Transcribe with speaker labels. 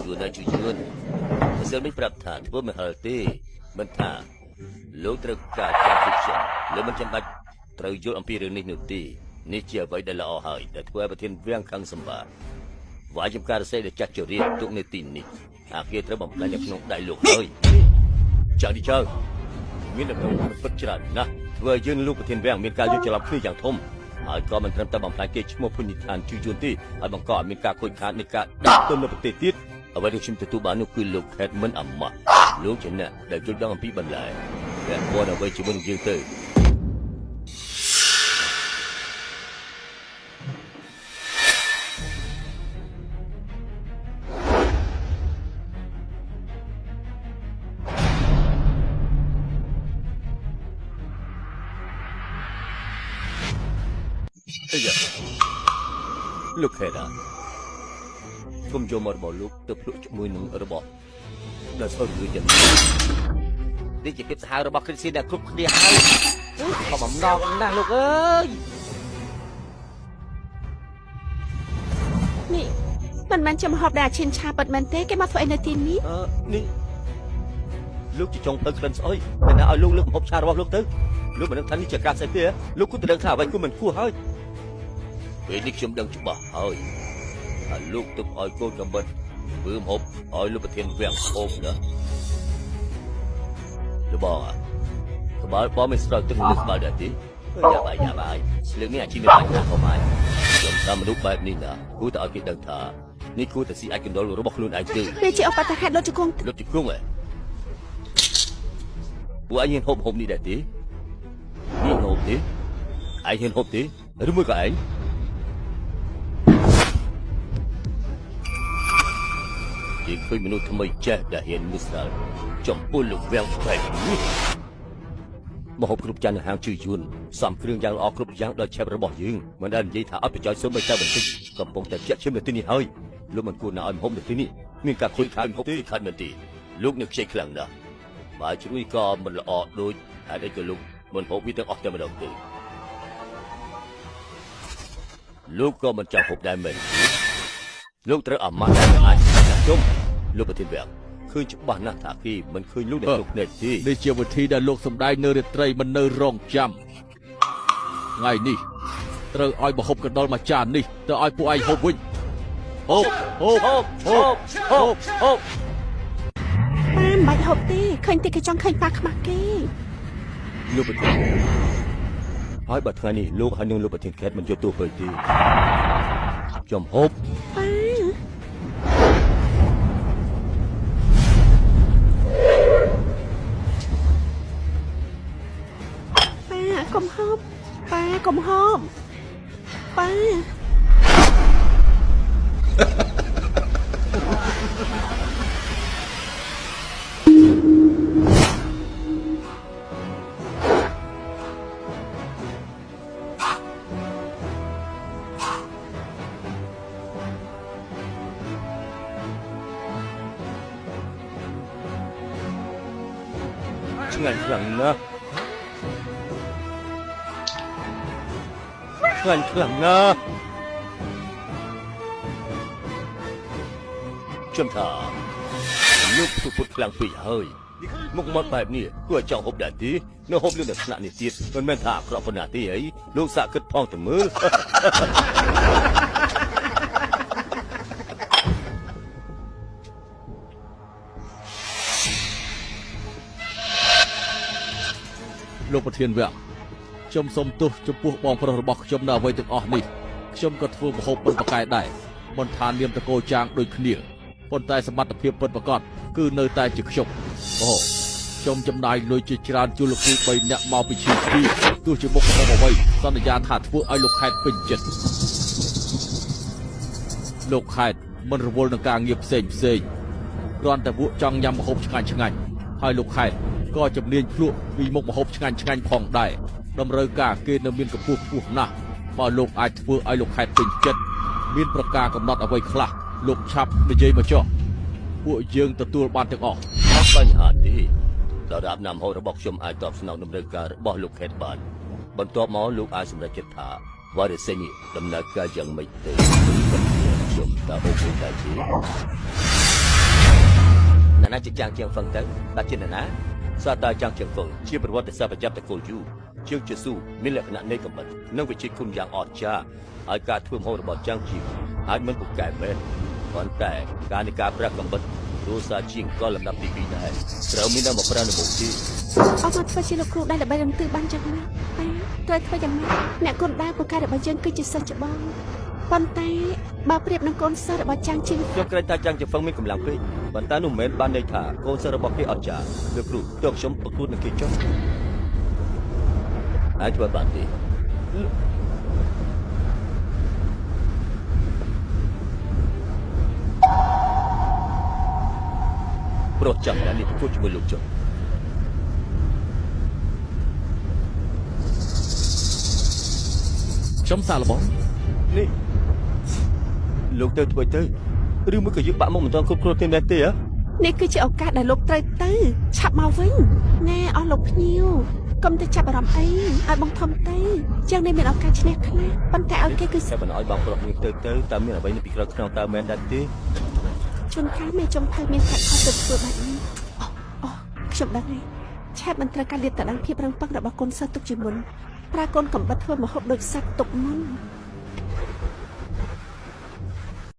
Speaker 1: ជួនហើយជួនមិនសិលមិនប្រាប់ថាធ្វើមិនហល់ទេមិនថាលោកត្រូវការការពិចារណាលោកមិនចាំបាច់ត្រូវយល់អំពីរឿងនេះនោះទេនេះជាអ្វីដែលល្អហើយដែលធ្វើឲ្យប្រធានវាំងខឹងសម្បាវាយចំការរសេដែលចាស់ជរាទុកនៅទីនេះអាគារត្រូវបំផ្លាញនៅក្នុងដៃលោកហើយចាស់នេះចៅមានដំណឹងមិនពិតច្រើនណាស់ធ្វើឲ្យយើងលោកប្រធានវាំងមានការយល់ច្រឡំគ្នាយ៉ាងធំហើយក៏មិនត្រឹមតែបំផ្លាញគេឈ្មោះភូមិឋានជួនទេហើយបង្កឲ្យមានការខូចខាតនៃការដាក់ទុននៅប្រទេសទៀតអ្វីដែលខ្ញុំទទួលបាននោះគឺលោកខេតមិនអាម៉ាស់លោកជាអ្នកដែលយល់ដឹងអំពីបន្លែតែព័ន្ធអ្វីជាមួយនឹងយើងទៅលោកខេតាគុំយកមករបស់លោកទៅភ្លុកជាមួយនឹងរបស់ដល់សូវគឺយ៉ាងនេះជាកិច្ចសហការរបស់គ្រីស្ទីនដែលគ្រប់គ្នាហើយខំអំណរណាស់លោកអើយ
Speaker 2: នេះមិនមែនជាមហូបដែលអាឈិនឆាប៉ិតមែនទេគេមកធ្វើអីនៅទីនេះ
Speaker 1: នេះលោកជាចុងទៅក្លិនស្អុយតែណាឲ្យលោកលើកម្ហូបឆារបស់លោកទៅលោកមិនដឹងថានេះជាការស្អីទេលោកគួរតែដឹងថាអ្វីគួរមិនគួរហើយពេលនេះខ្ញុំដឹងច្បាស់ហើយថាលោកទុកឲ្យកូនកំបិតធ្វើម្ហូបឲ្យលោកប្រធានវាំងហូបណាលោកបងក្បាលបងមិនស្រោចទឹកលើក្បាលដែរទេយ៉ាបាយលើកនេះអាជីពមានបញ្ហាផងហើយខ្ញុំតាមមនុស្សបែបនេះណាគួរតែឲ្យគេដឹងថានេះគួរតែស៊ីអាចកណ្ដុលរបស់ខ្លួនឯងទេ
Speaker 2: វាជាឧបទ្ទហេតុលោកជង្គង់
Speaker 1: លោកជង្គង់ពួកឯងហ៊ានហូបហូបនេះដែរទេហ៊ានហូបទេឯងហ៊ានហូបទេឬមួយក៏ឯងជាឃើញមនុស្សថ្មីចេះដែលហ៊ានមើលស្រាលចំពោះលោកវាំងបែបនេះមហូបគ្រប់ចាននៅហាងជឿយួនសំគ្រឿងយ៉ាងល្អគ្រប់យ៉ាងដល់ឆេបរបស់យើងមិនដែលនិយាយថាអត់ប្រយោជន៍សូម្បីតែបន្តិចកំពុងតែជាក់ឈាមនៅទីនេះហើយលោកមិនគួរណាឲ្យមហូបនៅទីនេះមានការខូចខាតមហូបទីខាត់មែនទេលោកនៅខ្ជិលខ្លាំងណាស់បើជ្រួយក៏មិនល្អដូចហេតុអីក៏លោកមិនហូបវាទាំងអស់តែម្ដងទេលោកក៏មិនចង់ហូបដែរមែនលោកត្រូវអាម៉ាស់តែអាចជុំលោកប្រធានវាំងឃើញច្បាស់ណាស់ថាគេមិនឃើញលោកនៅក្នុងភ្នែកទេ
Speaker 3: នេះជាវិធីដែលលោកសម្ដែងនៅរាត្រីមិននៅរងចាំថ្ងៃនេះត្រូវឲ្យមហូបកណ្ដុលមួយចាននេះទៅឲ្យពួកឯងហូបវិញហូប
Speaker 2: ប៉ាមិនបាច់ហូបទេឃើញតែគេចង់ឃើញប៉ាខ្មាស់គេ
Speaker 1: លោកប្រធានហើយបើថ្ងៃនេះលោកហើយនឹងលោកប្រធានខេតមិនយកទោសពេកទេចំហូប
Speaker 2: ប៉ាកុំហូបប៉ាកុំហូបប៉ា
Speaker 1: ឆ្ងាញ់ខ្លាំងណាស់ឆ្ងាញ់ខ្លាំងណាស់ខ្ញុំថាលោកពុតខ្លាំងពេកហើយមុខមាត់បែបនេះគួរចង់ហូបដែរទេនៅហូបលឿនដល់ថ្នាក់នេះទៀតមិនមែនថាអាក្រក់ប៉ុណ្ណាទេអីលោកសាកគិតផងទៅមើល
Speaker 3: លោកប្រធានវាំងខ្ញុំសូមទោសចំពោះបងប្រុសរបស់ខ្ញុំនៅអ្វីទាំងអស់នេះខ្ញុំក៏ធ្វើម្ហូបពិតប្រកែដែរមិនថានាមតកោចាងដូចគ្នាប៉ុន្តែសមត្ថភាពពិតប្រាកដគឺនៅតែជាខ្ញុំខ្ញុំចំណាយលុយជាច្រើនជួយលោកគ្រូ3នាក់មកពីឈីពីទោះជាមុខម្ហូបអ្វីសន្យាថាធ្វើឲ្យលោកខេតពេញចិត្តលោកខេតមិនរវល់នឹងការងារផ្សេងគ្រាន់តែពួកចង់ញ៉ាំម្ហូបឆ្ងាញ់ហើយលោកខេតក៏ជំនាញភ្លក់ពីមុខម្ហូបឆ្ងាញ់ផងដែរតម្រូវការគេនៅមានកម្ពស់ខ្ពស់ណាស់បើលោកអាចធ្វើឲ្យលោកខេតពេញចិត្តមានប្រការកំណត់អ្វីខ្លះលោកឆាប់និយាយមកចុះពួកយើងទទួលបានទាំងអស់
Speaker 1: អត់បញ្ហាទេដរាបណាំហូររបស់ខ្ញុំអាចតបស្នងតម្រូវការរបស់លោកខេតបានបន្ទាប់មកលោកអាចសម្រេចចិត្តថា វ៉ារសេនីដំណើរការយ៉ាងម៉េចទៅខ្ញុំតើអូខេដែរទេណាជាចាំងជាងហ្វឹងទៅតាជាណាសាតាចាំងជាងហ្វឹងជាប្រវត្តិសាស្ត្រប្រចាំតកូលយូជើងជាស៊ូមានលក្ខណៈនៃកំបិតនិងវិជ័យគុណយ៉ាងអស្ចារ្យហើយការធ្វើម្ហូបរបស់ចាំងជាអាចមិនពូកែមែនប៉ុន្តែការនៃការប្រាក់កំបិតរសាជាងក៏លំដាប់ទី2ដែរត្រូវមានដល់មកប្រានៅមុខទី
Speaker 2: អត់មកធ្វើជាលោកគ្រូដែលដើម្បីរំទឺបានយ៉ាងណាប៉ាត្រូវធ្វើយ៉ាងម៉េចអ្នកគុនដែរពូកែរបស់យើងគឺជាសិស្សច្បងប៉ុន្តែបើប្រៀបនឹងកូនសិស្សរបស់ចាំងជាង
Speaker 1: ខ្ញុំក្រែងថាចាំងជាហ្វឹងមានកម្លាំងពេកប៉ុន្តែនោះមិនមែនបានន័យថាកូនសិស្សរបស់គេអត់ចាលោកគ្រូទើបខ្ញុំប្រកួតនឹងគេចុះអាចធ្វើបានទេប្រុសចាំដែលនេះប្រកួតជាមួយលោកចុះ
Speaker 3: ខ្ញុំសាឡបង
Speaker 1: នេះលោកទៅធ្វើទៅឬមួយក៏យើងបាក់មកមិនទាន់គ្រប់គ្រាន់ទេមែនទេហ៎
Speaker 2: នេះគឺជាឱកាសដែលលោកត្រូវទៅឆាប់មកវិញណែអស់លោកភ្ញៀវកុំទៅចាប់អារម្មណ៍អីឲ្យបងធំទៅជាងនេះមានឱកាសឈ្នះខ្លះប៉ុន្តែឲ្យគេគឺ
Speaker 1: តែមិនឲ្យបងប្រុសយើងទៅតើមានអ្វីនៅពីក្រោយខ្នងតើមែនដែរទេ
Speaker 2: ជួនកាលមេចំភៅមានខិតខំទៅធ្វើបែបនេះអូខ្ញុំដឹងហើយឆាប់មិនត្រូវការលាតត្រដាងភាពរឹងប៉ឹងរបស់កូនសិស្សទុកជាមុនប្រើកូនកំបិតធ្វើមហូបដូចសត្វទុកមុន